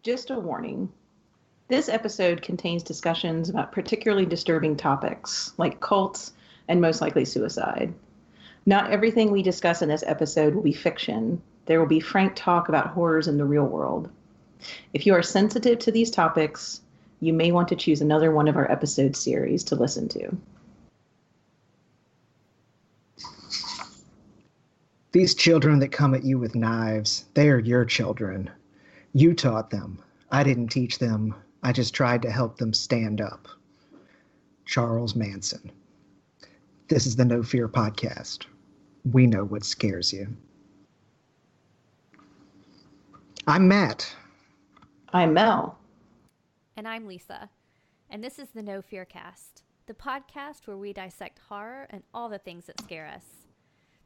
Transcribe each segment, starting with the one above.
Just a warning. This episode contains discussions about particularly disturbing topics like cults and most likely suicide. Not everything we discuss in this episode will be fiction. There will be frank talk about horrors in the real world. If you are sensitive to these topics, you may want to choose another one of our episode series to listen to. These children that come at you with knives, they are your children. You taught them. I didn't teach them. I just tried to help them stand up. Charles Manson. This is the No Fear Podcast. We know what scares you. I'm Matt. I'm Mel. And I'm Lisa. And this is the No Fear Cast, the podcast where we dissect horror and all the things that scare us.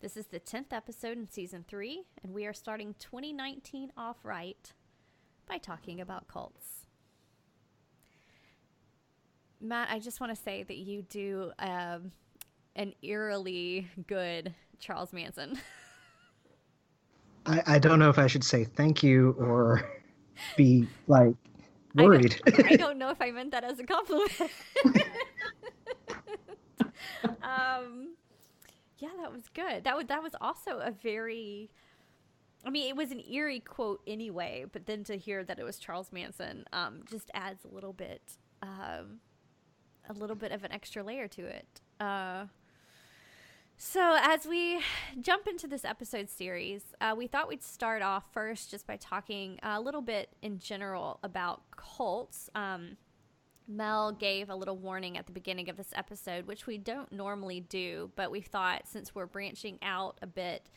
This is the 10th episode in season 3, and we are starting 2019 off right by talking about cults. Matt, I just want to say that you do an eerily good Charles Manson. I don't know if I should say thank you or be like worried. I don't know if I meant that as a compliment. Yeah, that was good. That was also a very, I mean, it was an eerie quote anyway, but then to hear that it was Charles Manson just adds a little bit of an extra layer to it. So as we jump into this episode series, we thought we'd start off first just by talking a little bit in general about cults. Mel gave a little warning at the beginning of this episode, which we don't normally do, but we thought since we're branching out a bit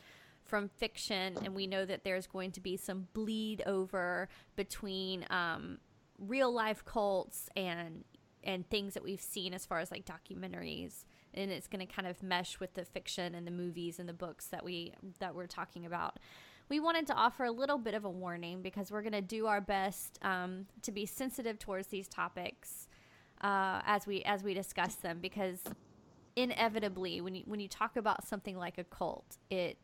from fiction and we know that there's going to be some bleed over between real life cults and things that we've seen as far as like documentaries, and it's going to kind of mesh with the fiction and the movies and the books that we're talking about. We wanted to offer a little bit of a warning because we're going to do our best to be sensitive towards these topics as we discuss them, because inevitably when you talk about something like a cult, it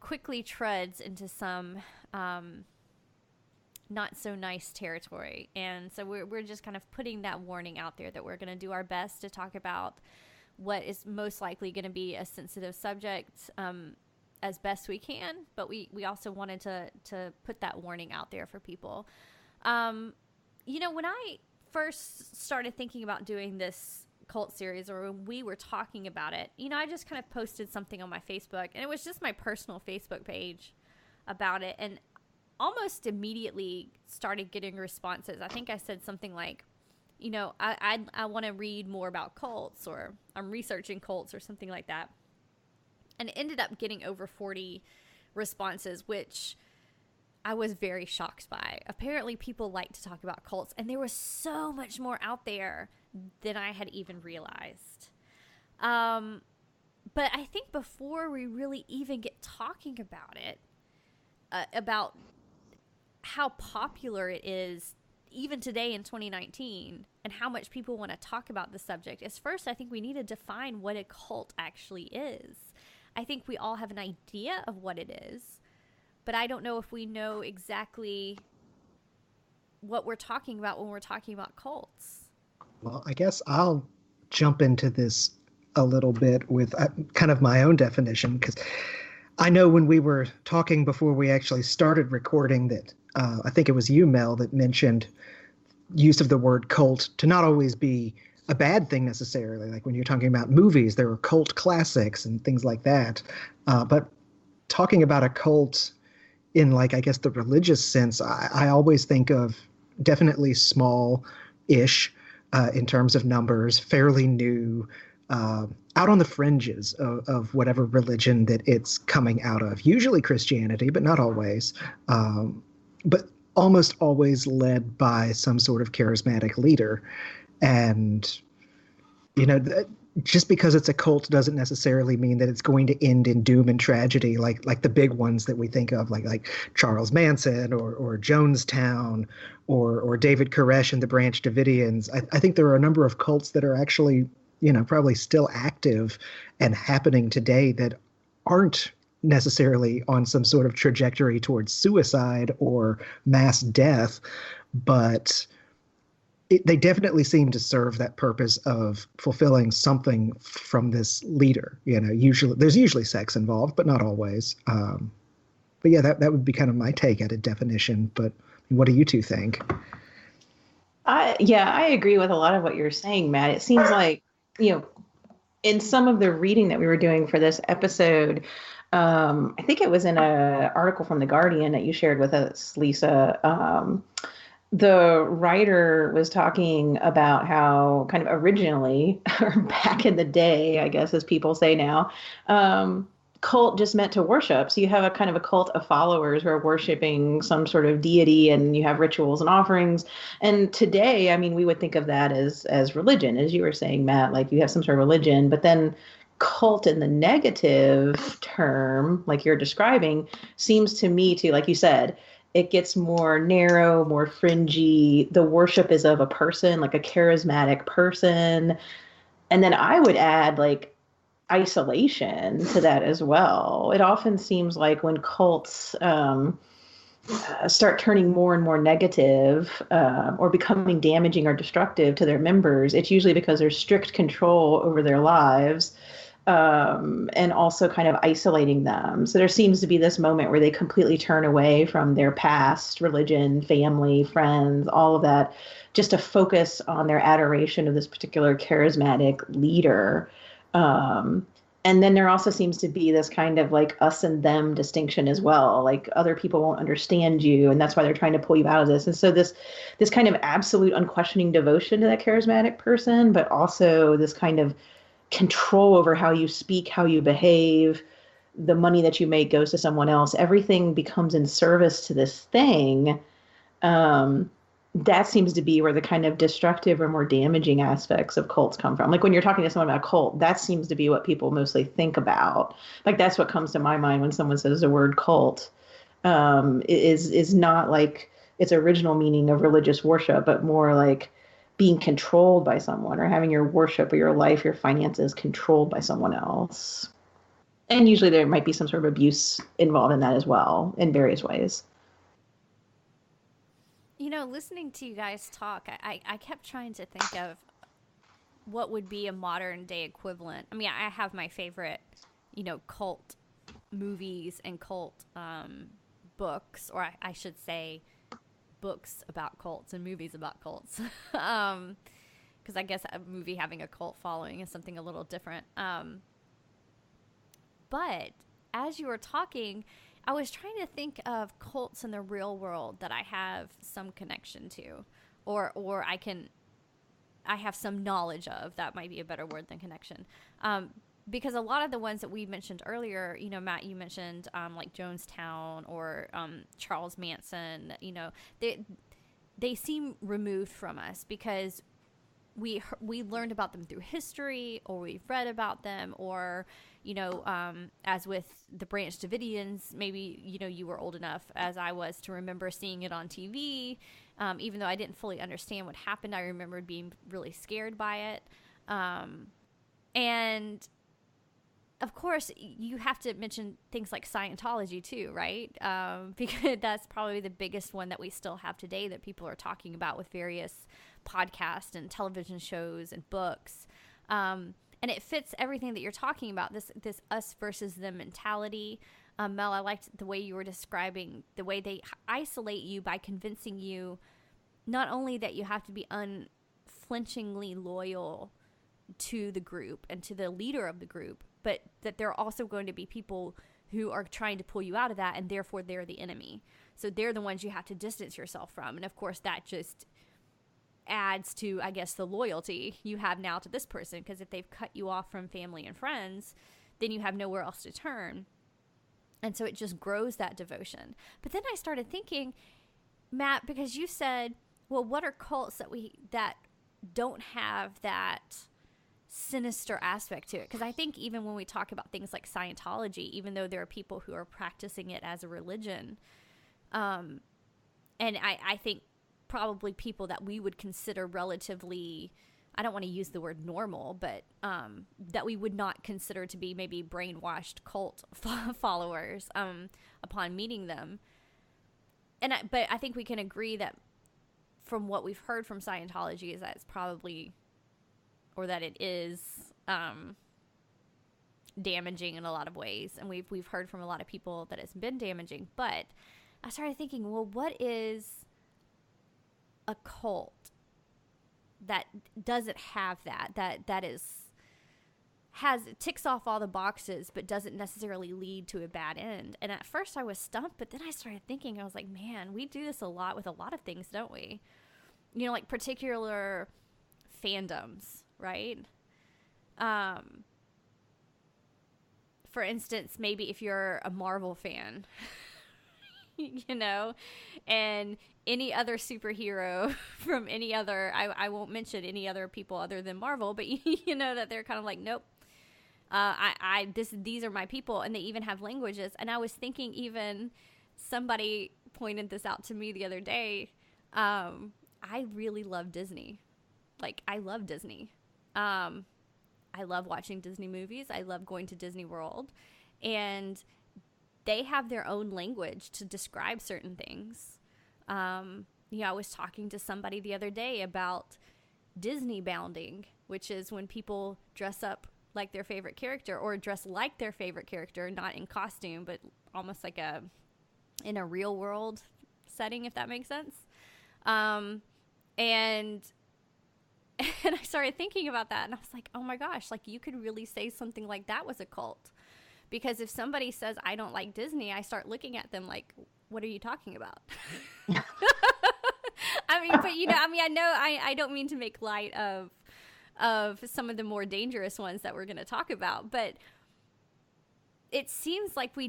quickly treads into some not so nice territory. And so we're just kind of putting that warning out there that we're going to do our best to talk about what is most likely going to be a sensitive subject as best we can, but we also wanted to put that warning out there for people. When I first started thinking about doing this cult series, or when we were talking about it, I just kind of posted something on my Facebook, and it was just my personal Facebook page about it, and almost immediately started getting responses. I think I said something like, I want to read more about cults, or I'm researching cults, or something like that. And it ended up getting over 40 responses, which I was very shocked by. Apparently people like to talk about cults, and there was so much more out there than I had even realized. But I think before we really even get talking about it, about how popular it is even today in 2019 and how much people want to talk about the subject, is first I think we need to define what a cult actually is. I think we all have an idea of what it is, but I don't know if we know exactly what we're talking about when we're talking about cults. Well, I guess I'll jump into this a little bit with kind of my own definition, because I know when we were talking before we actually started recording that I think it was you, Mel, that mentioned use of the word cult to not always be a bad thing necessarily. Like when you're talking about movies, there are cult classics and things like that. But talking about a cult in, like, I guess the religious sense, I always think of definitely small-ish in terms of numbers, fairly new, out on the fringes of whatever religion that it's coming out of. Usually Christianity, but not always. But almost always led by some sort of charismatic leader. And, just because it's a cult doesn't necessarily mean that it's going to end in doom and tragedy, like the big ones that we think of, like Charles Manson or Jonestown or David Koresh and the Branch Davidians. I think there are a number of cults that are actually, probably still active and happening today that aren't necessarily on some sort of trajectory towards suicide or mass death, but they definitely seem to serve that purpose of fulfilling something from this leader. Usually there's usually sex involved, but not always. But yeah, that would be kind of my take at a definition. But what do you two think? I agree with a lot of what you're saying, Matt. It seems like, in some of the reading that we were doing for this episode, I think it was in an article from The Guardian that you shared with us, Lisa. The writer was talking about how kind of originally, or back in the day, I guess, as people say now, cult just meant to worship. So you have a kind of a cult of followers who are worshiping some sort of deity, and you have rituals and offerings. And today, I mean, we would think of that as religion, as you were saying, Matt, like you have some sort of religion, but then cult in the negative term, like you're describing, seems to me to, like you said, it gets more narrow, more fringy. The worship is of a person, like a charismatic person. And then I would add like isolation to that as well. It often seems like when cults start turning more and more negative or becoming damaging or destructive to their members, it's usually because there's strict control over their lives, and also kind of isolating them. So there seems to be this moment where they completely turn away from their past, religion, family, friends, all of that, just to focus on their adoration of this particular charismatic leader. And then there also seems to be this kind of like us and them distinction as well. Like other people won't understand you, and that's why they're trying to pull you out of this. And so this kind of absolute unquestioning devotion to that charismatic person, but also this kind of control over how you speak, how you behave, the money that you make goes to someone else. Everything becomes in service to this thing. That seems to be where the kind of destructive or more damaging aspects of cults come from. Like when you're talking to someone about a cult, that seems to be what people mostly think about. Like that's what comes to my mind when someone says the word cult, is not like its original meaning of religious worship, but more like being controlled by someone or having your worship or your life, your finances controlled by someone else. And usually there might be some sort of abuse involved in that as well in various ways. Listening to you guys talk, I kept trying to think of what would be a modern day equivalent. I mean, I have my favorite, cult movies and cult books, or I should say books about cults and movies about cults. Because I guess a movie having a cult following is something a little different. But as you were talking, I was trying to think of cults in the real world that I have some connection to, or I have some knowledge of. That might be a better word than connection. Because a lot of the ones that we mentioned earlier, Matt, you mentioned like Jonestown or Charles Manson, they seem removed from us because we learned about them through history, or we've read about them, or as with the Branch Davidians, maybe you were old enough as I was to remember seeing it on TV. Even though I didn't fully understand what happened, I remembered being really scared by it. And of course, you have to mention things like Scientology too, right? Because that's probably the biggest one that we still have today that people are talking about with various podcasts and television shows and books. And it fits everything that you're talking about, this us versus them mentality. Mel, I liked the way you were describing the way they isolate you by convincing you not only that you have to be unflinchingly loyal to the group and to the leader of the group, but that there are also going to be people who are trying to pull you out of that, and therefore they're the enemy. So they're the ones you have to distance yourself from. And of course, that just adds to, I guess, the loyalty you have now to this person, because if they've cut you off from family and friends, then you have nowhere else to turn. And so it just grows that devotion. But then I started thinking, Matt, because you said, well, what are cults that don't have that sinister aspect to it? Because I think even when we talk about things like Scientology, even though there are people who are practicing it as a religion, and I think probably people that we would consider relatively, I don't want to use the word normal, but that we would not consider to be maybe brainwashed cult followers upon meeting them. But I think we can agree that from what we've heard from Scientology is that it's probably, or that it is damaging in a lot of ways. And we've heard from a lot of people that it's been damaging. But I started thinking, well, what is a cult that doesn't have that ticks off all the boxes but doesn't necessarily lead to a bad end? And at first I was stumped, but then I started thinking, I was like, man, we do this a lot with a lot of things, don't we? You know, like particular fandoms, right? For instance, maybe if you're a Marvel fan, you know, and any other superhero from any other, I won't mention any other people other than Marvel, but you know that they're kind of like, nope, these are my people, and they even have languages. And I was thinking, even somebody pointed this out to me the other day. I really love Disney. Like, I love Disney. I love watching Disney movies. I love going to Disney World, and they have their own language to describe certain things. I was talking to somebody the other day about Disney bounding, which is when people dress up like their favorite character, or dress like their favorite character, not in costume, but almost like in a real world setting, if that makes sense. And I started thinking about that, and I was like, oh my gosh, like, you could really say something like that was a cult. Because if somebody says, I don't like Disney, I start looking at them like, what are you talking about? I mean, but I know I don't mean to make light of some of the more dangerous ones that we're going to talk about, but it seems like we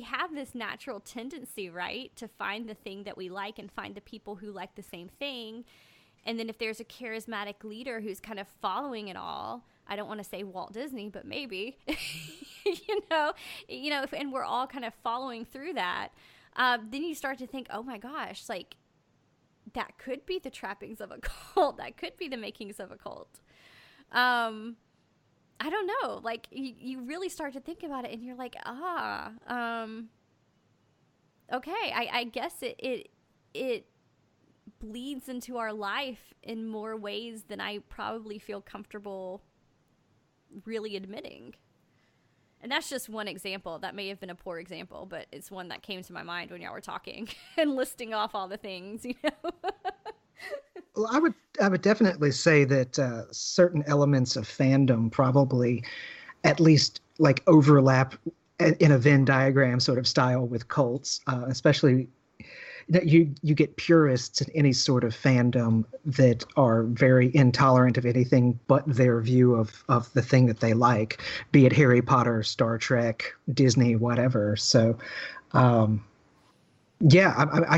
have this natural tendency, right, to find the thing that we like and find the people who like the same thing. And then if there's a charismatic leader who's kind of following it all, I don't want to say Walt Disney, but maybe, and we're all kind of following through that, then you start to think, oh my gosh, like, that could be the trappings of a cult. That could be the makings of a cult. I don't know. Like, you really start to think about it, and you're like, okay, I guess it bleeds into our life in more ways than I probably feel comfortable really admitting. And that's just one example. That may have been a poor example, but it's one that came to my mind when y'all were talking and listing off all the things, Well, I would definitely say that certain elements of fandom probably at least like overlap in a Venn diagram sort of style with cults, especially that you get purists in any sort of fandom that are very intolerant of anything but their view of the thing that they like, be it Harry Potter, Star Trek, Disney, whatever. So, I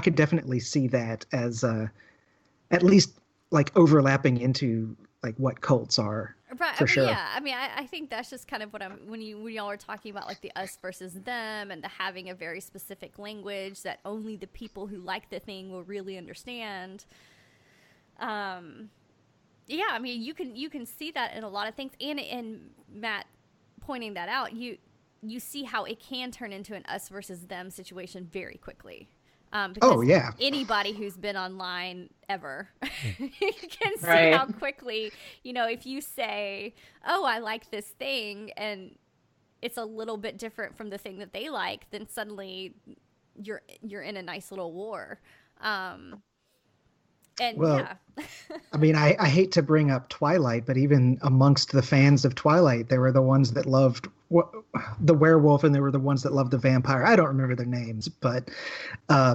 could definitely see that as at least like overlapping into like what cults are. Right, for sure. Yeah, I mean, I think that's just kind of what when y'all are talking about like the us versus them and the having a very specific language that only the people who like the thing will really understand. I mean, you can see that in a lot of things, and Matt pointing that out, you see how it can turn into an us versus them situation very quickly. Because anybody who's been online ever can see how quickly, if you say, oh, I like this thing, and it's a little bit different from the thing that they like, then suddenly you're in a nice little war. I mean, I hate to bring up Twilight, but even amongst the fans of Twilight, there were the ones that loved the werewolf, and there were the ones that loved the vampire. I don't remember their names, but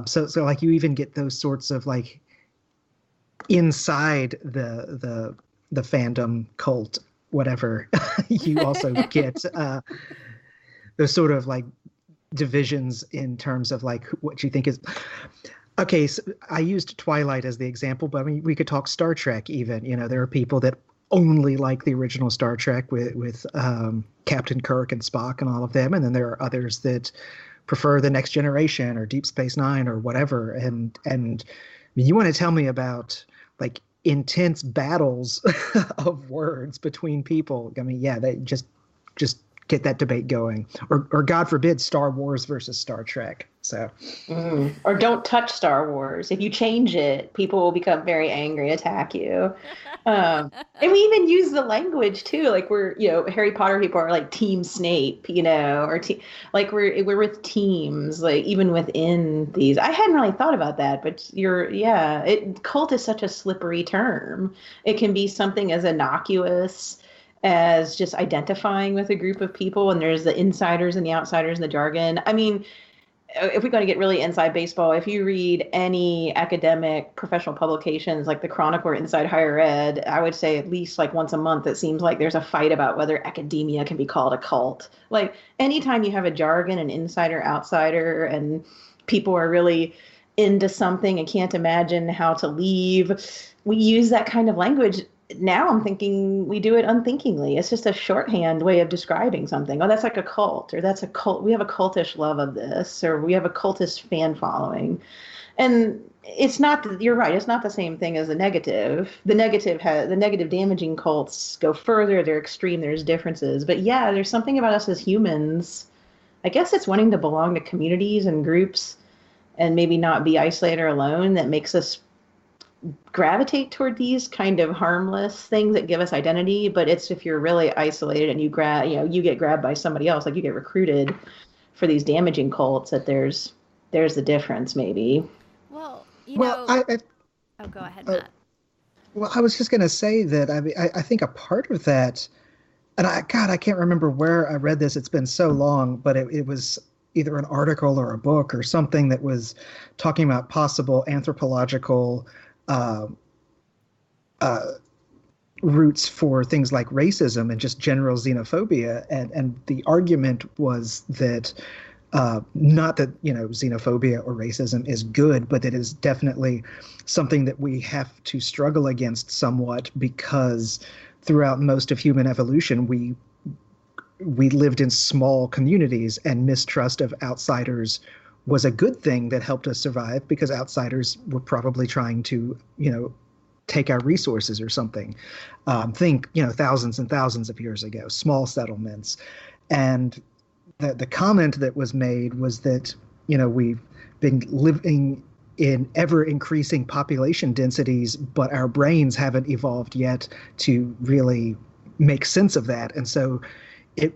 so like you even get those sorts of like inside the fandom cult, whatever. You also get those sort of like divisions in terms of like what you think is. Okay, so I used Twilight as the example, but I mean, we could talk Star Trek even. There are people that only like the original Star Trek with Captain Kirk and Spock and all of them, and then there are others that prefer the Next Generation or Deep Space Nine or whatever. And I mean, you want to tell me about like intense battles of words between people. I mean, yeah, they just get that debate going, or God forbid, Star Wars versus Star Trek. So, or don't touch Star Wars. If you change it, people will become very angry, attack you. And we even use the language too. Like Harry Potter people are like Team Snape, or like we're with teams. Like even within these, I hadn't really thought about that, but cult is such a slippery term. It can be something as innocuous as just identifying with a group of people, and there's the insiders and the outsiders and the jargon. I mean, if we're going to get really inside baseball, if you read any academic professional publications like the Chronicle or Inside Higher Ed, I would say at least like once a month, it seems like there's a fight about whether academia can be called a cult. Like anytime you have a jargon, an insider, outsider, and people are really into something and can't imagine how to leave, we use that kind of language. Now I'm thinking we do it unthinkingly. It's just a shorthand way of describing something. Oh, that's like a cult, or that's a cult. We have a cultish love of this, or we have a cultish fan following. And it's not, you're right, it's not the same thing as the negative. The negative damaging cults go further, they're extreme, there's differences. But yeah, there's something about us as humans. I guess it's wanting to belong to communities and groups and maybe not be isolated or alone that makes us gravitate toward these kind of harmless things that give us identity. But it's if you're really isolated and you get grabbed by somebody else, like you get recruited for these damaging cults, that there's the difference maybe. Well, oh, go ahead, Matt. Well, I was just going to say that I think a part of that, and I can't remember where I read this. It's been so long, but it was either an article or a book or something that was talking about possible anthropological roots for things like racism and just general xenophobia. And the argument was that not that, xenophobia or racism is good, but it is definitely something that we have to struggle against somewhat, because throughout most of human evolution, we lived in small communities, and mistrust of outsiders was a good thing that helped us survive, because outsiders were probably trying to, take our resources or something. Think, thousands and thousands of years ago, small settlements. And the comment that was made was that, we've been living in ever increasing population densities, but our brains haven't evolved yet to really make sense of that. And so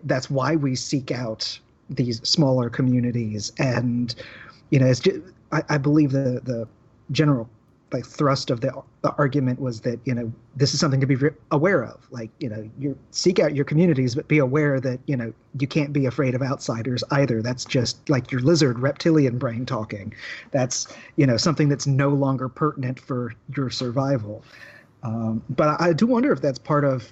that's why we seek out these smaller communities. And it's just, I believe the general thrust of the argument was that this is something to be aware of. You seek out your communities, but be aware that you can't be afraid of outsiders either. That's just like your lizard reptilian brain talking. That's something that's no longer pertinent for your survival. But I do wonder if that's part of,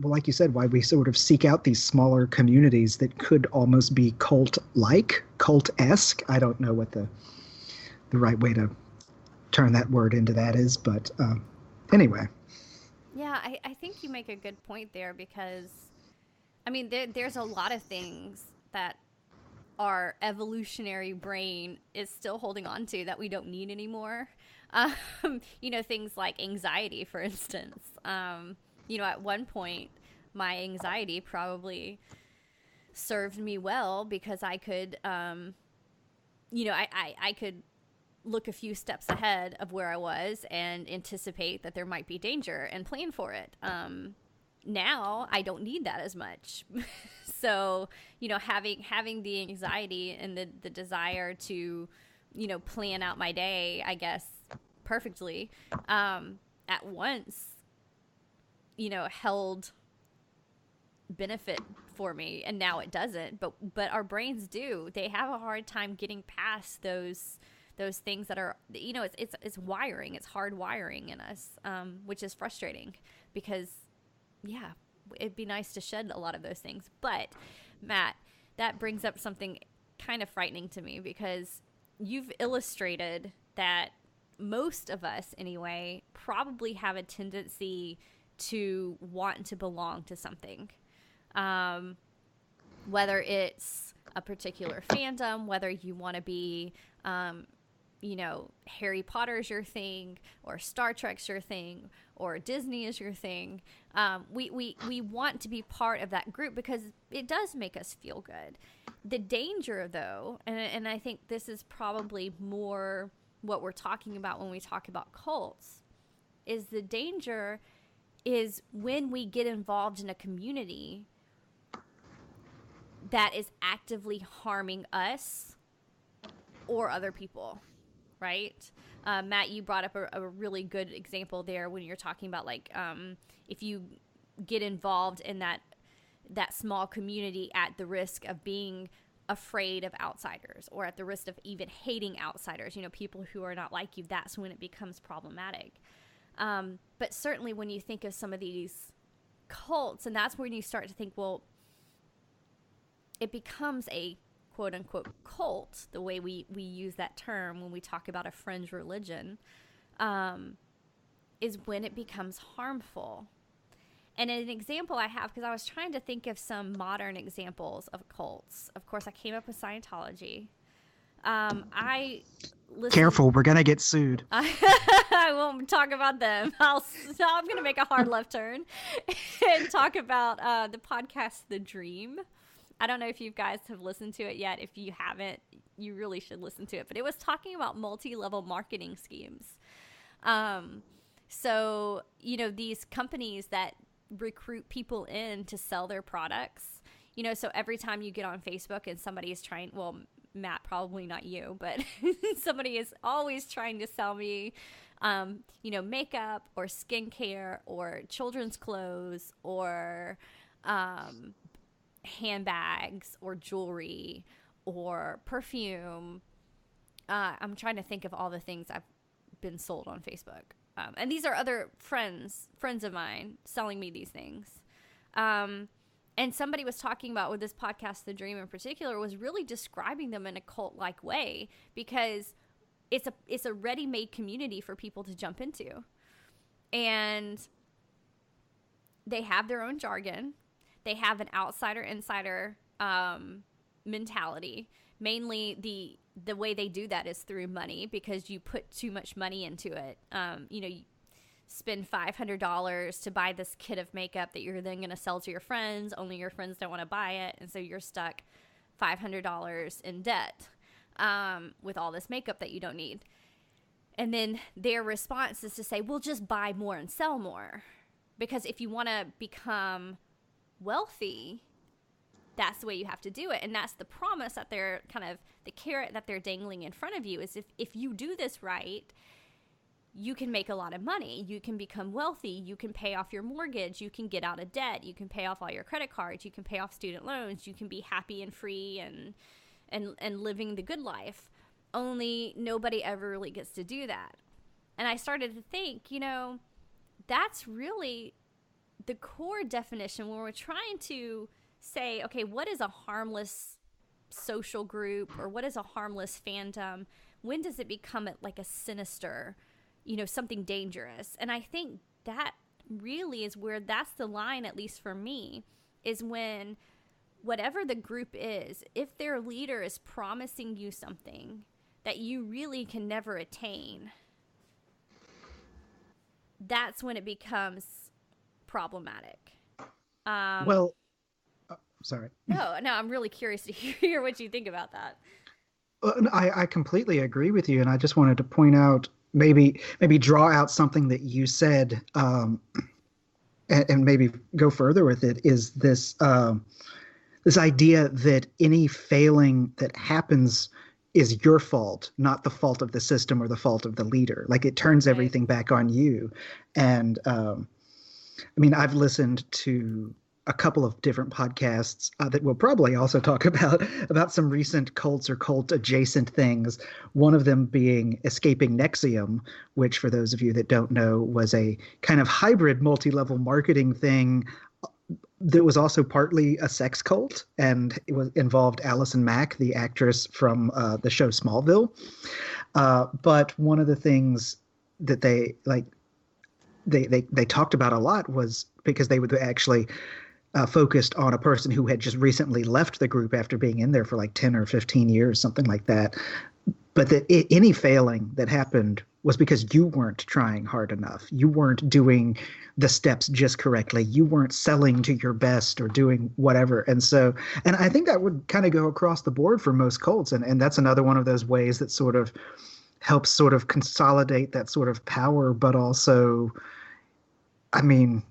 well, like you said, why we sort of seek out these smaller communities that could almost be cult-like, cult-esque. I don't know what the right way to turn that word into that is, but anyway. Yeah, I think you make a good point there, because, I mean, there's a lot of things that our evolutionary brain is still holding on to that we don't need anymore. Things like anxiety, for instance. At one point, my anxiety probably served me well, because I could, I could look a few steps ahead of where I was and anticipate that there might be danger and plan for it. Now I don't need that as much. So, having the anxiety and the desire to, plan out my day, I guess, perfectly, at once, held benefit for me, and now it doesn't. But our brains do. They have a hard time getting past those things that are, it's wiring, it's hard wiring in us, which is frustrating, because it'd be nice to shed a lot of those things. But Matt, that brings up something kind of frightening to me, because you've illustrated that most of us anyway probably have a tendency to want to belong to something, whether it's a particular fandom, whether you want to be Harry Potter is your thing, or Star Trek's your thing, or Disney is your thing. We want to be part of that group because it does make us feel good. The danger, though, and I think this is probably more what we're talking about when we talk about cults, is the danger is when we get involved in a community that is actively harming us or other people. Right? Matt, you brought up a really good example there when you're talking about if you get involved in that small community at the risk of being afraid of outsiders or at the risk of even hating outsiders, people who are not like you, that's when it becomes problematic. But certainly when you think of some of these cults, and that's when you start to think, well, it becomes a quote unquote cult, the way we use that term when we talk about a fringe religion, is when it becomes harmful. And an example I have, because I was trying to think of some modern examples of cults. Of course, I came up with Scientology. I listened... Careful, we're gonna get sued. I won't talk about them. I'm gonna make a hard left turn and talk about the podcast The Dream. I don't know if you guys have listened to it yet. If you haven't, you really should listen to it. But it was talking about multi-level marketing schemes. So, these companies that recruit people in to sell their products, so every time you get on Facebook and somebody is trying, well, Matt, probably not you, but somebody is always trying to sell me, makeup or skincare or children's clothes or, handbags or jewelry or perfume. I'm trying to think of all the things I've been sold on Facebook. And these are other friends of mine selling me these things. And somebody was talking about with this podcast, The Dream in particular, was really describing them in a cult-like way because it's a ready-made community for people to jump into. And they have their own jargon. They have an outsider-insider mentality. Mainly, the way they do that is through money because you put too much money into it. You spend $500 to buy this kit of makeup that you're then going to sell to your friends. Only your friends don't want to buy it, and so you're stuck $500 in debt with all this makeup that you don't need. And then their response is to say, well, just buy more and sell more. Because if you want to become wealthy, that's the way you have to do it. And that's the promise that they're the carrot that they're dangling in front of you is if you do this right, you can make a lot of money. You can become wealthy. You can pay off your mortgage. You can get out of debt. You can pay off all your credit cards. You can pay off student loans. You can be happy and free and living the good life. Only nobody ever really gets to do that. And I started to think, that's really the core definition when we're trying to say, okay, what is a harmless social group or what is a harmless fandom? When does it become like a sinister, something dangerous? And I think that really is where that's the line, at least for me, is when whatever the group is, if their leader is promising you something that you really can never attain, that's when it becomes problematic. Sorry. No, I'm really curious to hear what you think about that. I completely agree with you, and I just wanted to point out, maybe draw out something that you said, and maybe go further with it, is this this idea that any failing that happens is your fault, not the fault of the system or the fault of the leader. Like, it turns everything back on you. And I've listened to a couple of different podcasts that we'll probably also talk about some recent cults or cult adjacent things. One of them being Escaping NXIVM, which, for those of you that don't know, was a kind of hybrid multi-level marketing thing that was also partly a sex cult, and it involved Allison Mack, the actress from the show Smallville. But one of the things that they talked about a lot was because they would actually focused on a person who had just recently left the group after being in there for like 10 or 15 years, something like that. but that any failing that happened was because you weren't trying hard enough. You weren't doing the steps just correctly. You weren't selling to your best or doing whatever. And so, and I think that would kind of go across the board for most cults. And that's another one of those ways that sort of helps sort of consolidate that sort of power, but also, I mean,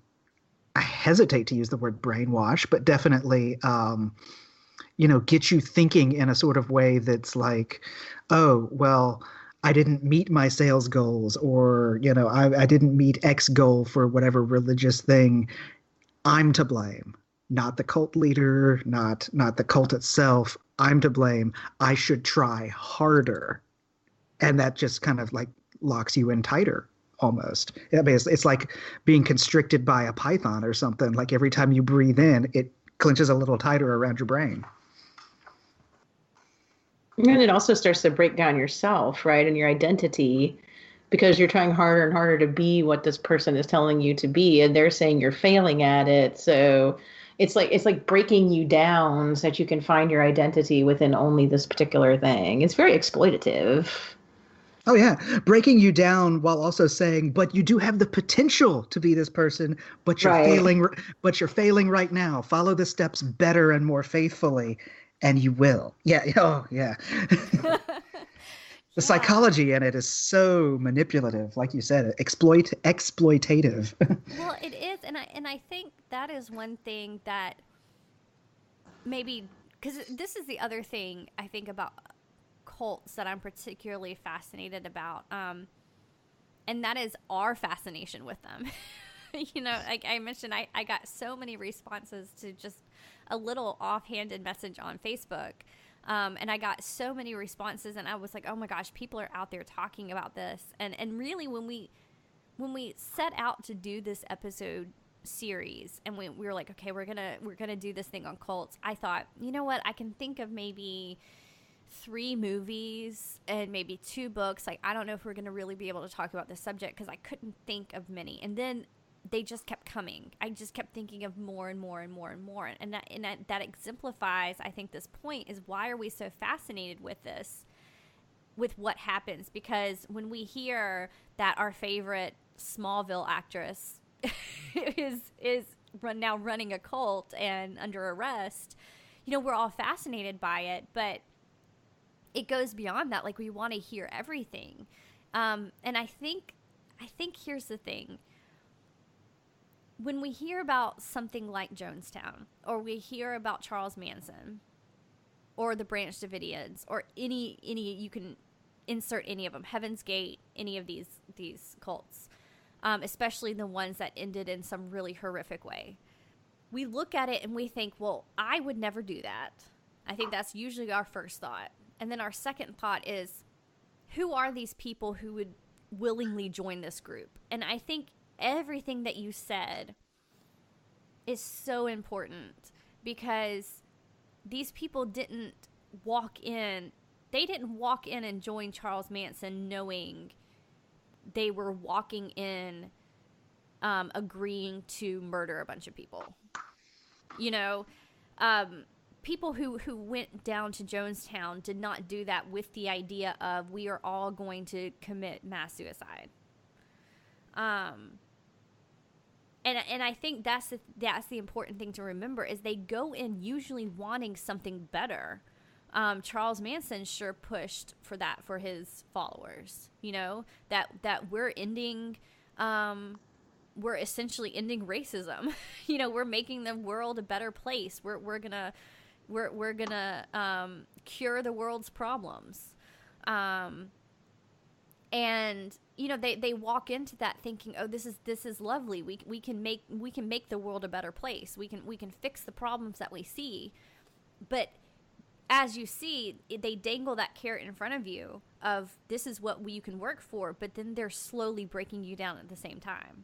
I hesitate to use the word brainwash, but definitely, get you thinking in a sort of way that's like, oh, well, I didn't meet my sales goals, or, I didn't meet X goal for whatever religious thing. I'm to blame, not the cult leader, not the cult itself. I'm to blame. I should try harder. And that just kind of like locks you in tighter almost. I mean, it's like being constricted by a python or something. Like every time you breathe in, it clenches a little tighter around your brain. And it also starts to break down yourself, right? And your identity, because you're trying harder and harder to be what this person is telling you to be. And they're saying you're failing at it. So it's like breaking you down so that you can find your identity within only this particular thing. It's very exploitative. Oh, yeah. Breaking you down while also saying, but you do have the potential to be this person, but you're failing right now. Follow the steps better and more faithfully, and you will. Yeah. Oh, yeah. The psychology in it is so manipulative, like you said, exploitative. Well, it is, and I think that is one thing that maybe, because this is the other thing I think about cults that I'm particularly fascinated about, and that is our fascination with them. Like I mentioned, I got so many responses to just a little offhanded message on Facebook, and I got so many responses, and I was like, oh my gosh, people are out there talking about this. And really, when we set out to do this episode series, and we were like, okay, we're gonna do this thing on cults, I thought, you know what, I can think of maybe 3 movies and maybe 2 books. Like, I don't know if we're going to really be able to talk about this subject, because I couldn't think of many. And then they just kept coming. I just kept thinking of more and more and more and more. And that exemplifies, I think, this point is, why are we so fascinated with this, with what happens? Because when we hear that our favorite Smallville actress is now running a cult and under arrest, we're all fascinated by it, but it goes beyond that. Like, we want to hear everything. And I think here's the thing. When we hear about something like Jonestown, or we hear about Charles Manson, or the Branch Davidians, or any you can insert any of them, Heaven's Gate, any of these cults, especially the ones that ended in some really horrific way, we look at it and we think, well, I would never do that. I think that's usually our first thought. And then our second thought is, who are these people who would willingly join this group? And I think everything that you said is so important, because these people didn't walk in and join Charles Manson knowing they were walking in agreeing to murder a bunch of people. People who went down to Jonestown did not do that with the idea of, we are all going to commit mass suicide. And I think that's the important thing to remember, is they go in usually wanting something better. Charles Manson sure pushed for that for his followers, that we're essentially ending racism. We're making the world a better place. We're gonna cure the world's problems. And they walk into that thinking, oh, this is lovely. We can make the world a better place. We can fix the problems that we see. But as you see, they dangle that carrot in front of you of, this is what you can work for, but then they're slowly breaking you down at the same time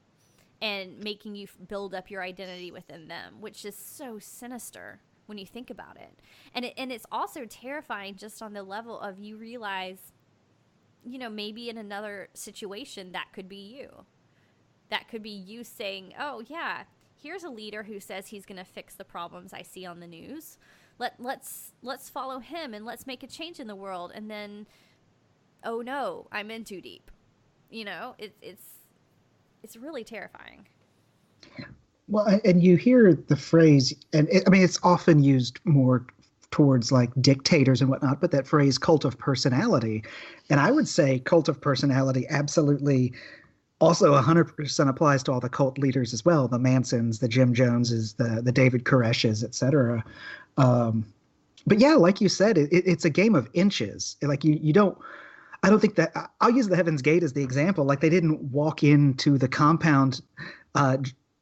and making you build up your identity within them, which is so sinister when you think about it. And it's also terrifying just on the level of, you realize, maybe in another situation, that could be you. That could be you saying, oh yeah, here's a leader who says he's going to fix the problems I see on the news. Let's follow him and let's make a change in the world. And then oh no, I'm in too deep. It's really terrifying. Well, and you hear the phrase, and I mean, it's often used more towards like dictators and whatnot, but that phrase cult of personality. And I would say cult of personality absolutely also 100% applies to all the cult leaders as well, the Mansons, the Jim Joneses, the David Koreshes, et cetera. But yeah, like you said, it's a game of inches. Like you don't, I don't think that, I'll use the Heaven's Gate as the example. Like they didn't walk into the compound uh,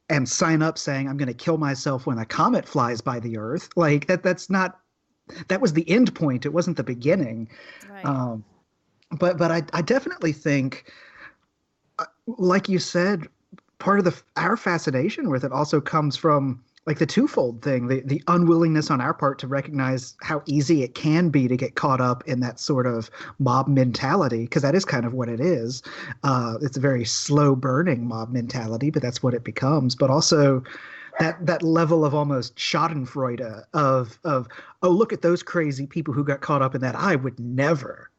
and sign up saying, I'm going to kill myself when a comet flies by the earth. Like that's not, that was the end point. It wasn't the beginning. Right. But I definitely think, like you said, part of our fascination with it also comes from like the twofold thing, the unwillingness on our part to recognize how easy it can be to get caught up in that sort of mob mentality, because that is kind of what it is. It's a very slow burning mob mentality, but that's what it becomes. But also that level of almost schadenfreude of oh, look at those crazy people who got caught up in that. I would never,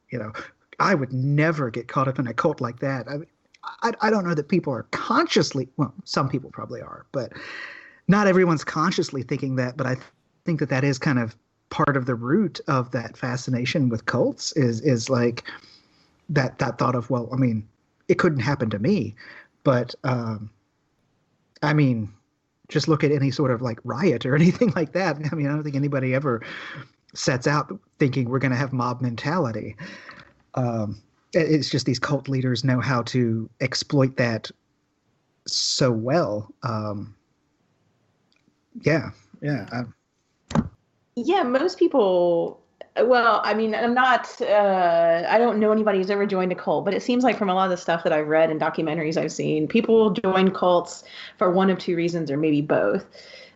I would never get caught up in a cult like that. I don't know that people are consciously, well, some people probably are, but not everyone's consciously thinking that. But I think that is kind of part of the root of that fascination with cults is like that thought of, well, I mean, it couldn't happen to me, but I mean, just look at any sort of like riot or anything like that. I mean, I don't think anybody ever sets out thinking we're going to have mob mentality. It's just these cult leaders know how to exploit that so well. Yeah. Yeah, most people. Well, I mean, I'm not. I don't know anybody who's ever joined a cult, but it seems like from a lot of the stuff that I've read and documentaries I've seen, people join cults for one of two reasons, or maybe both.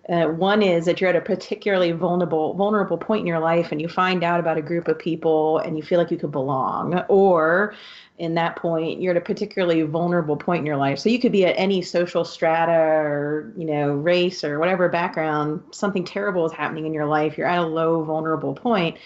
One is that you're at a particularly vulnerable point in your life, and you find out about a group of people, and you feel like you could belong, or in that point, you're at a particularly vulnerable point in your life. So you could be at any social strata or, race or whatever background, something terrible is happening in your life. You're at a low, vulnerable point,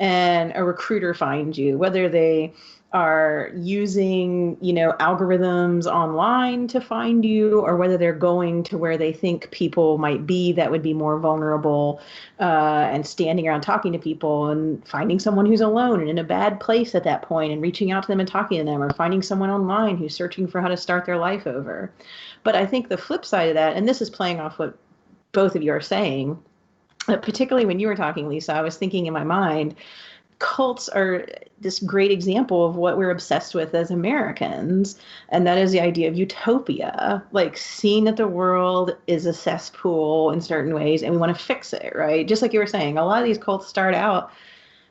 and a recruiter finds you, whether they are using, algorithms online to find you, or whether they're going to where they think people might be that would be more vulnerable, and standing around talking to people and finding someone who's alone and in a bad place at that point and reaching out to them and talking to them, or finding someone online who's searching for how to start their life over. But I think the flip side of that, and this is playing off what both of you are saying, particularly when you were talking, Lisa, I was thinking in my mind, cults are this great example of what we're obsessed with as Americans. And that is the idea of utopia, like seeing that the world is a cesspool in certain ways and we want to fix it, right? Just like you were saying, a lot of these cults start out,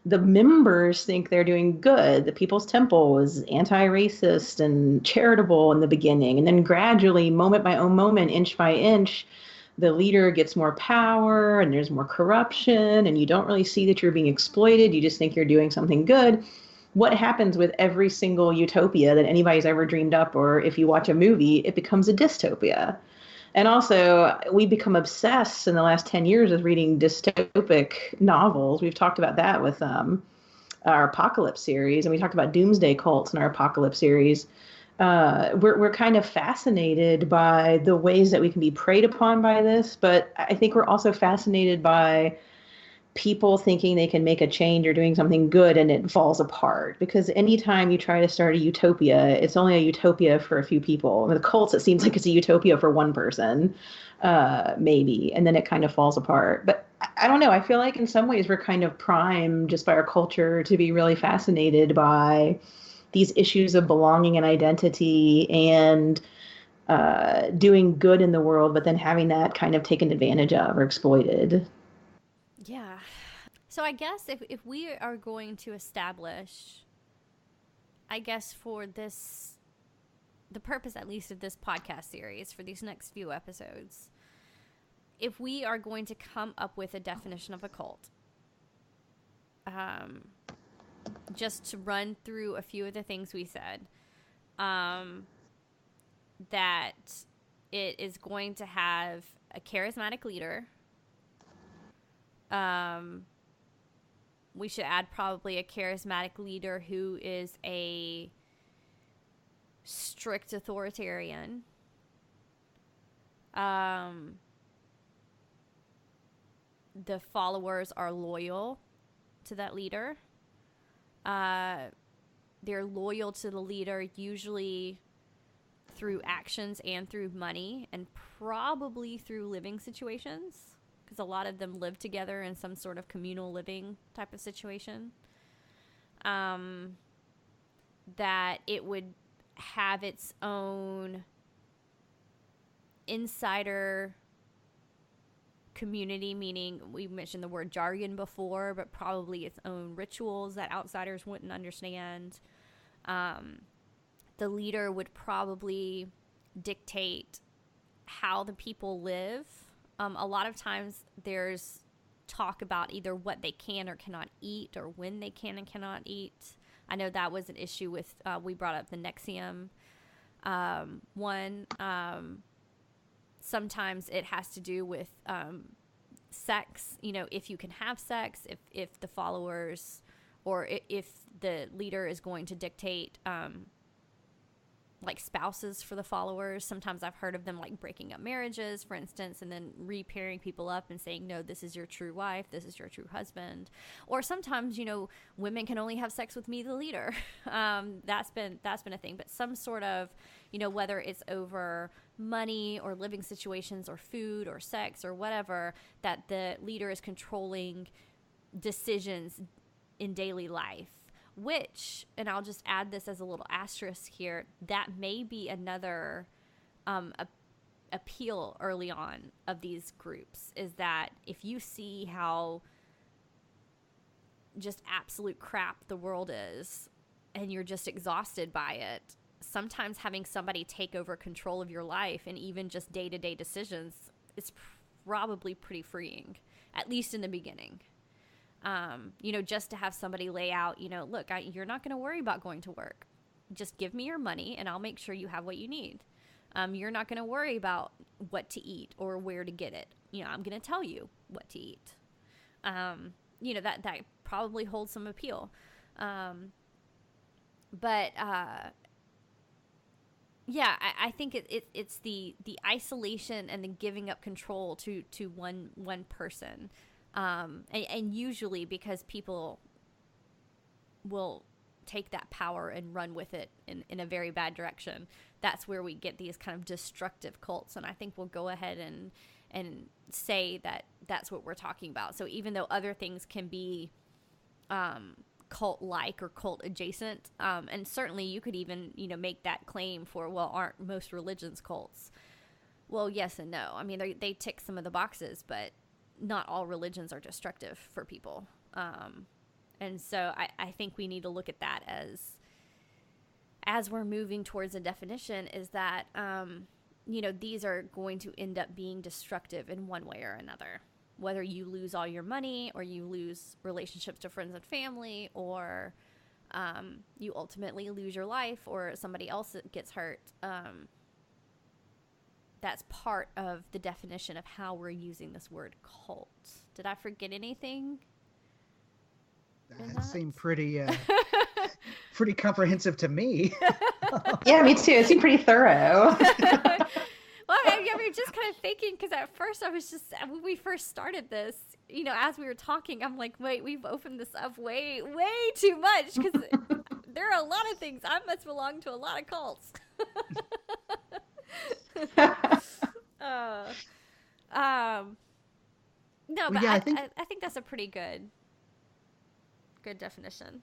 the members think they're doing good. The People's Temple was anti-racist and charitable in the beginning. And then gradually, moment by moment, inch by inch, the leader gets more power and there's more corruption, and you don't really see that you're being exploited. You just think you're doing something good. What happens with every single utopia that anybody's ever dreamed up, or if you watch a movie, it becomes a dystopia. And also, we become obsessed in the last 10 years with reading dystopic novels. We've talked about that with our Apocalypse series, and we talked about doomsday cults in our Apocalypse series. We're kind of fascinated by the ways that we can be preyed upon by this, but I think we're also fascinated by people thinking they can make a change or doing something good and it falls apart. Because anytime you try to start a utopia, it's only a utopia for a few people. With cults, it seems like it's a utopia for one person, maybe, and then it kind of falls apart. But I don't know. I feel like in some ways we're kind of primed just by our culture to be really fascinated by these issues of belonging and identity and doing good in the world, but then having that kind of taken advantage of or exploited. Yeah. So I guess if we are going to establish, I guess for this, the purpose at least of this podcast series, for these next few episodes, if we are going to come up with a definition of a cult, just to run through a few of the things we said, that it is going to have a charismatic leader, We should add probably a charismatic leader who is a strict authoritarian. The followers are loyal to that leader. They're loyal to the leader usually through actions and through money, and probably through living situations, because a lot of them live together in some sort of communal living type of situation. That it would have its own insider community, meaning we mentioned the word jargon before, but probably its own rituals that outsiders wouldn't understand. The leader would probably dictate how the people live. A lot of times there's talk about either what they can or cannot eat, or when they can and cannot eat. I know that was an issue with, we brought up the NXIVM one. Sometimes it has to do with sex, if you can have sex, if the followers, or if the leader is going to dictate like spouses for the followers. Sometimes I've heard of them like breaking up marriages, for instance, and then repairing people up and saying, no, this is your true wife, this is your true husband. Or sometimes, women can only have sex with me, the leader. That's been a thing. But some sort of, whether it's over money or living situations or food or sex or whatever, that the leader is controlling decisions in daily life. Which, and I'll just add this as a little asterisk here, that may be another appeal early on of these groups, is that if you see how just absolute crap the world is and you're just exhausted by it, sometimes having somebody take over control of your life and even just day-to-day decisions is probably pretty freeing, at least in the beginning. Just to have somebody lay out, look, you're not going to worry about going to work. Just give me your money and I'll make sure you have what you need. You're not going to worry about what to eat or where to get it. I'm going to tell you what to eat. That probably holds some appeal. I think it's the isolation and the giving up control to one person. And usually because people will take that power and run with it in a very bad direction, that's where we get these kind of destructive cults. And I think we'll go ahead and say that that's what we're talking about. So even though other things can be cult-like or cult-adjacent, and certainly you could even, make that claim for, well, aren't most religions cults? Well, yes and no. I mean, they tick some of the boxes, but not all religions are destructive for people. And so I think we need to look at that as we're moving towards a definition, is that, these are going to end up being destructive in one way or another. Whether you lose all your money, or you lose relationships to friends and family, or you ultimately lose your life, or somebody else gets hurt. That's part of the definition of how we're using this word cult. Did I forget anything? That seemed pretty pretty comprehensive to me. Yeah, me too. It seemed pretty thorough. Well, I mean, just kind of thinking, because at first I was just, when we first started this, as we were talking, I'm like, wait, we've opened this up way, way too much, because there are a lot of things. I must belong to a lot of cults. No, but yeah, I think that's a pretty good definition.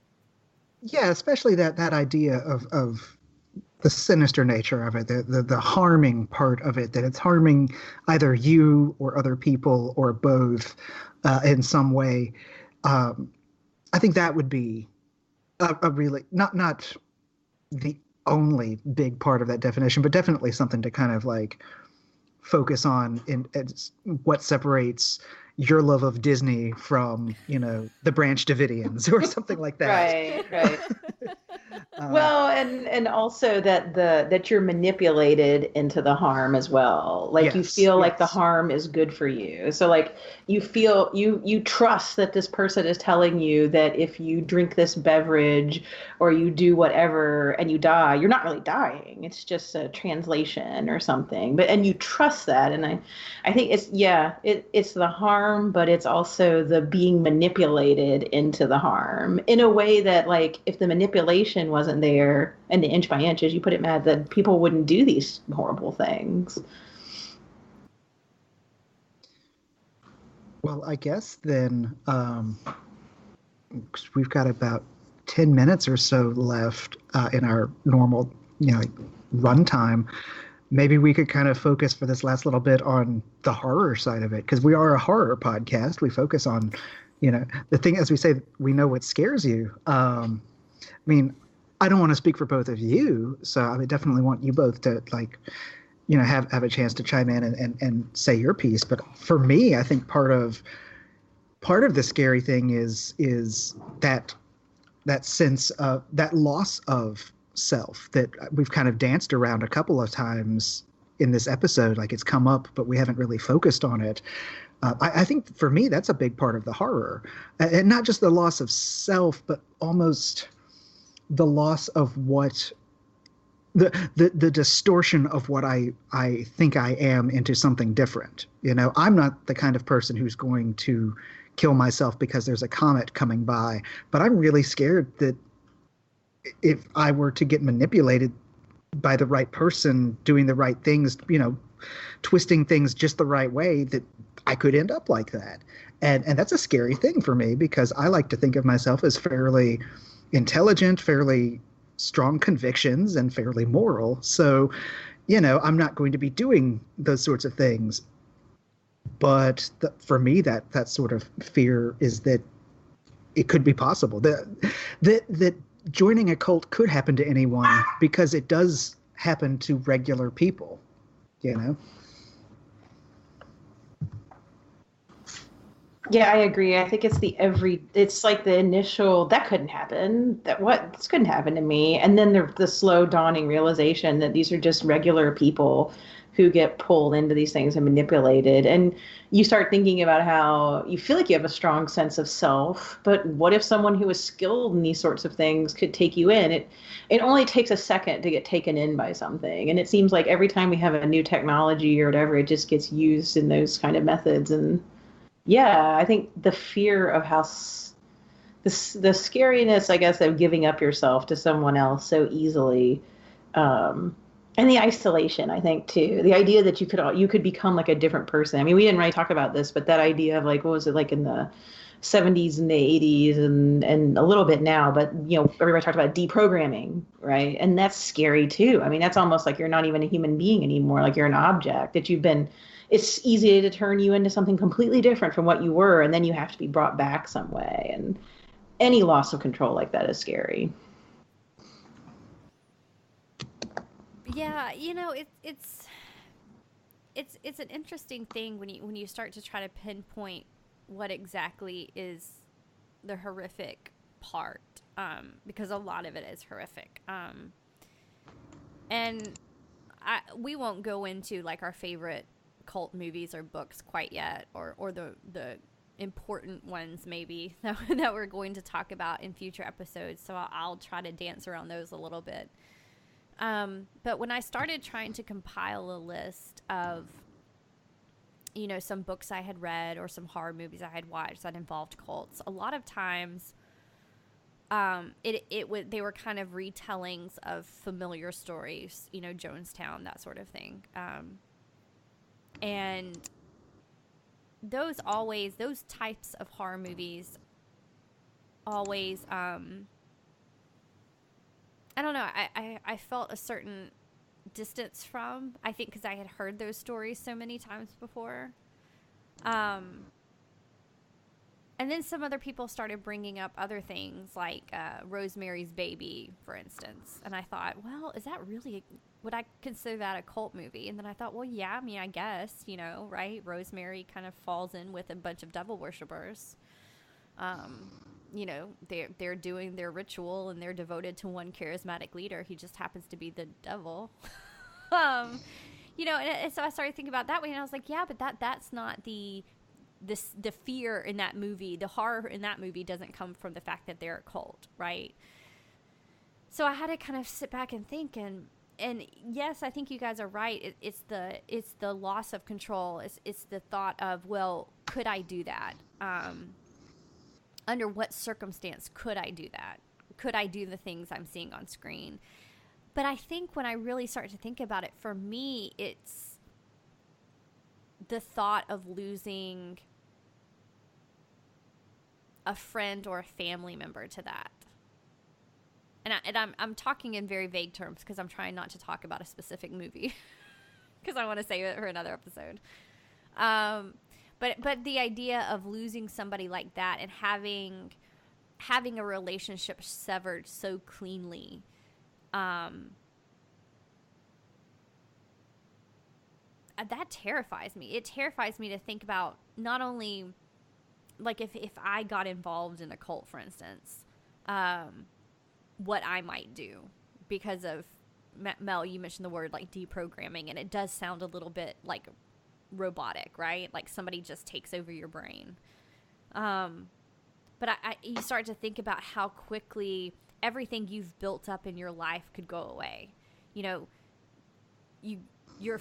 Yeah, especially that idea of the sinister nature of it, the harming part of it, that it's harming either you or other people or both in some way. I think that would be a really not the only big part of that definition, but definitely something to kind of like focus on in what separates your love of Disney from, the Branch Davidians or something like that. Right. Well, and also that you're manipulated into the harm as well. Like you Yes, feel like the yes. harm is good for you. So like you feel you trust that this person is telling you that if you drink this beverage or you do whatever and you die, you're not really dying. It's just a translation or something. But and you trust that, and I think it's the harm, but it's also the being manipulated into the harm in a way that, like, if the manipulation wasn't there and the inch by inch, as you put it, Matt, that people wouldn't do these horrible things. Well, I guess then 'cause we've got about 10 minutes or so left in our normal, runtime. Maybe we could kind of focus for this last little bit on the horror side of it, because we are a horror podcast. We focus on, the thing, as we say, we know what scares you. I mean, I don't want to speak for both of you, so I would definitely want you both to have a chance to chime in and say your piece. But for me, I think part of the scary thing is that sense of that loss of self that we've kind of danced around a couple of times in this episode. Like, it's come up, but we haven't really focused on it. I think for me, that's a big part of the horror, and not just the loss of self, but almost the loss of what the distortion of what I think I am into something different. I'm not the kind of person who's going to kill myself because there's a comet coming by, but I'm really scared that if I were to get manipulated by the right person doing the right things, twisting things just the right way, that I could end up like that. And that's a scary thing for me, because I like to think of myself as fairly intelligent, fairly strong convictions, and fairly moral. So, I'm not going to be doing those sorts of things. But for me, that sort of fear is that it could be possible that joining a cult could happen to anyone, because it does happen to regular people, Yeah, I agree. I think it's like the initial, that couldn't happen. This couldn't happen to me. And then the slow dawning realization that these are just regular people who get pulled into these things and manipulated. And you start thinking about how you feel like you have a strong sense of self, but what if someone who is skilled in these sorts of things could take you in? It only takes a second to get taken in by something. And it seems like every time we have a new technology or whatever, it just gets used in those kind of methods. And yeah, I think the fear of the scariness, I guess, of giving up yourself to someone else so easily, and the isolation, I think, too. The idea that you could become like a different person. I mean, we didn't really talk about this, but that idea of, like, what was it like in the 70s and the 80s and a little bit now, but everybody talked about deprogramming, right? And that's scary too. I mean, that's almost like you're not even a human being anymore, like you're an object that it's easy to turn you into something completely different from what you were, and then you have to be brought back some way. And any loss of control like that is scary. Yeah, it's an interesting thing when you start to try to pinpoint what exactly is the horrific part, because a lot of it is horrific, and we won't go into like our favorite cult movies or books quite yet, or the important ones maybe that we're going to talk about in future episodes, so I'll try to dance around those a little bit. But when I started trying to compile a list of some books I had read or some horror movies I had watched that involved cults, a lot of times they were kind of retellings of familiar stories, Jonestown, that sort of thing. And those types of horror movies always, I don't know, I felt a certain distance from, I think because I had heard those stories so many times before. And then some other people started bringing up other things, like Rosemary's Baby, for instance. And I thought, well, is that really, would I consider that a cult movie? And then I thought, well, yeah, I mean, I guess, right? Rosemary kind of falls in with a bunch of devil worshippers. you know, they're doing their ritual and they're devoted to one charismatic leader. He just happens to be the devil. You know, and so I started thinking about it that way, and I was like, yeah, but that's not the fear in that movie, the horror in that movie doesn't come from the fact that they're a cult, right? So I had to kind of sit back and think, and yes, I think you guys are right. It's the loss of control. It's the thought of, well, could I do that? Under what circumstance could I do that? Could I do the things I'm seeing on screen? But I think when I really start to think about it, for me, it's the thought of losing a friend or a family member to that. And I'm talking in very vague terms because I'm trying not to talk about a specific movie because I want to save it for another episode. But the idea of losing somebody like that and having a relationship severed so cleanly, that terrifies me. It terrifies me to think about not only, like, if I got involved in a cult, for instance, what I might do because of, Mel, you mentioned the word, like, deprogramming, and it does sound a little bit, like, robotic, right? Like somebody just takes over your brain. But you start to think about how quickly everything you've built up in your life could go away. You know, your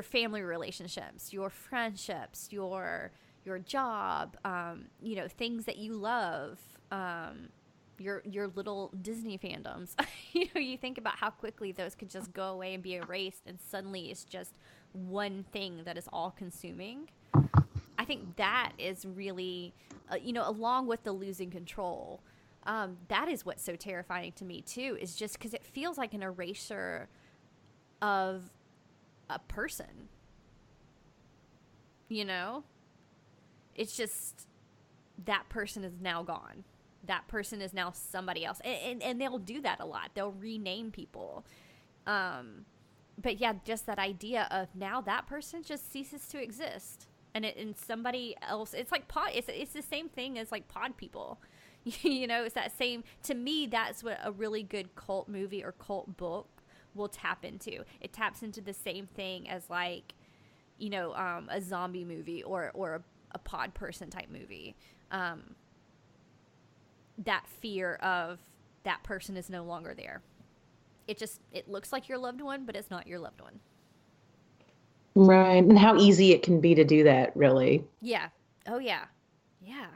family relationships, your friendships, your job, you know, things that you love, your little Disney fandoms. You know, you think about how quickly those could just go away and be erased, and suddenly it's just one thing that is all consuming. I think that is really, you know, along with the losing control, that is what's so terrifying to me too, is just because it feels like an erasure of a person. You know, it's just that person is now gone. That person is now somebody else, and they'll do that a lot. They'll rename people. But yeah, just that idea of now that person just ceases to exist, and somebody else. It's like It's the same thing as like pod people. You know, it's that same. To me, that's what a really good cult movie or cult book will tap into. It taps into the same thing as, like, you know, a zombie movie or a pod person type movie. That fear of that person is no longer there. It looks like your loved one, but it's not your loved one. Right. And how easy it can be to do that, really. Yeah. Oh, yeah. Yeah.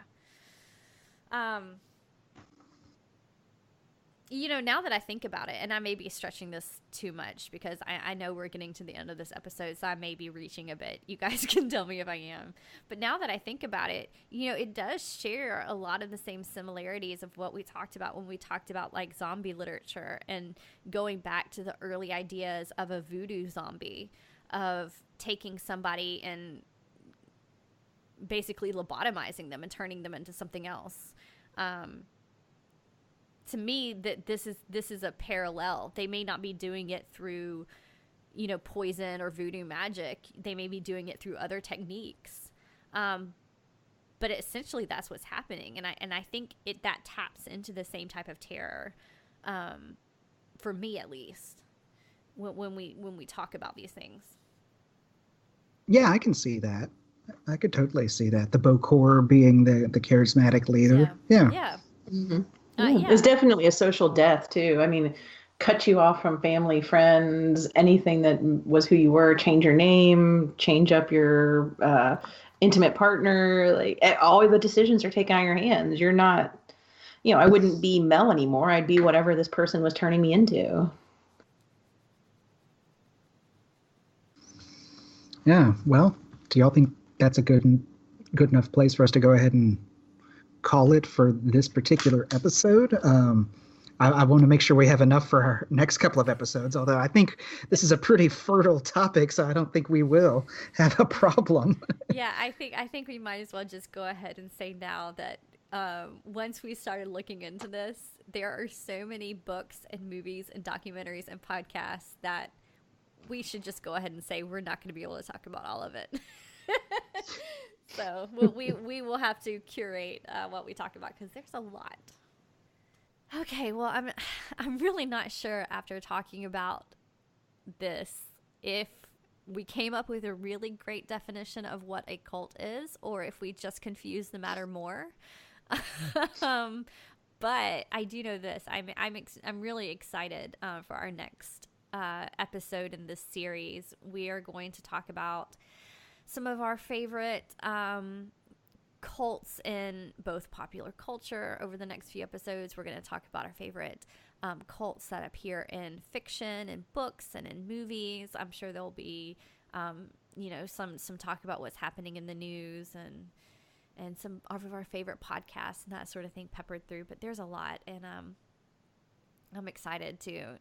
You know, now that I think about it, and I may be stretching this too much because I know we're getting to the end of this episode, so I may be reaching a bit. You guys can tell me if I am. But now that I think about it, you know, it does share a lot of the same similarities of what we talked about when we talked about, like, zombie literature and going back to the early ideas of a voodoo zombie, of taking somebody and basically lobotomizing them and turning them into something else. To me, that this is a parallel. They may not be doing it through, you know, poison or voodoo magic. They may be doing it through other techniques. But essentially that's what's happening. And I think that taps into the same type of terror, for me at least, when we talk about these things. Yeah, I can see that. I could totally see that. The Bokor being the charismatic leader. Yeah. Yeah. Mm-hmm. Yeah. It's definitely a social death too. I mean, cut you off from family, friends, anything that was who you were, change your name, change up your intimate partner, like all the decisions are taken out of your hands. You're not, you know, I wouldn't be Mel anymore. I'd be whatever this person was turning me into. Yeah. Well, do y'all think that's a good enough place for us to go ahead and call it for this particular episode? I want to make sure we have enough for our next couple of episodes, although I think this is a pretty fertile topic, so I don't think we will have a problem. Yeah, I think we might as well just go ahead and say now that once we started looking into this, there are so many books and movies and documentaries and podcasts that we should just go ahead and say we're not going to be able to talk about all of it. So we will have to curate what we talk about because there's a lot. Okay, well, I'm really not sure after talking about this if we came up with a really great definition of what a cult is, or if we just confuse the matter more. But I do know this: I'm really excited for our next episode in this series. We are going to talk about some of our favorite cults in both popular culture. Over the next few episodes, we're going to talk about our favorite cults that appear in fiction and books and in movies. I'm sure there'll be, some talk about what's happening in the news and some of our favorite podcasts and that sort of thing peppered through. But there's a lot, and I'm excited to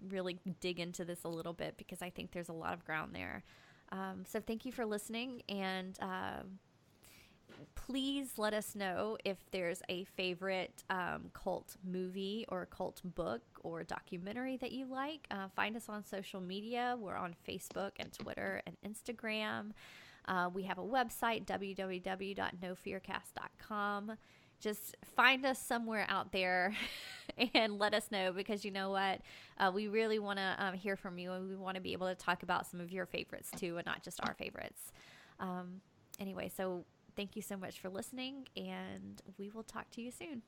really dig into this a little bit because I think there's a lot of ground there. So thank you for listening, and please let us know if there's a favorite cult movie or cult book or documentary that you like. Find us on social media. We're on Facebook and Twitter and Instagram. We have a website, www.nofearcast.com. Just find us somewhere out there and let us know, because you know what? We really want to hear from you, and we want to be able to talk about some of your favorites too, and not just our favorites. Anyway, so thank you so much for listening, and we will talk to you soon.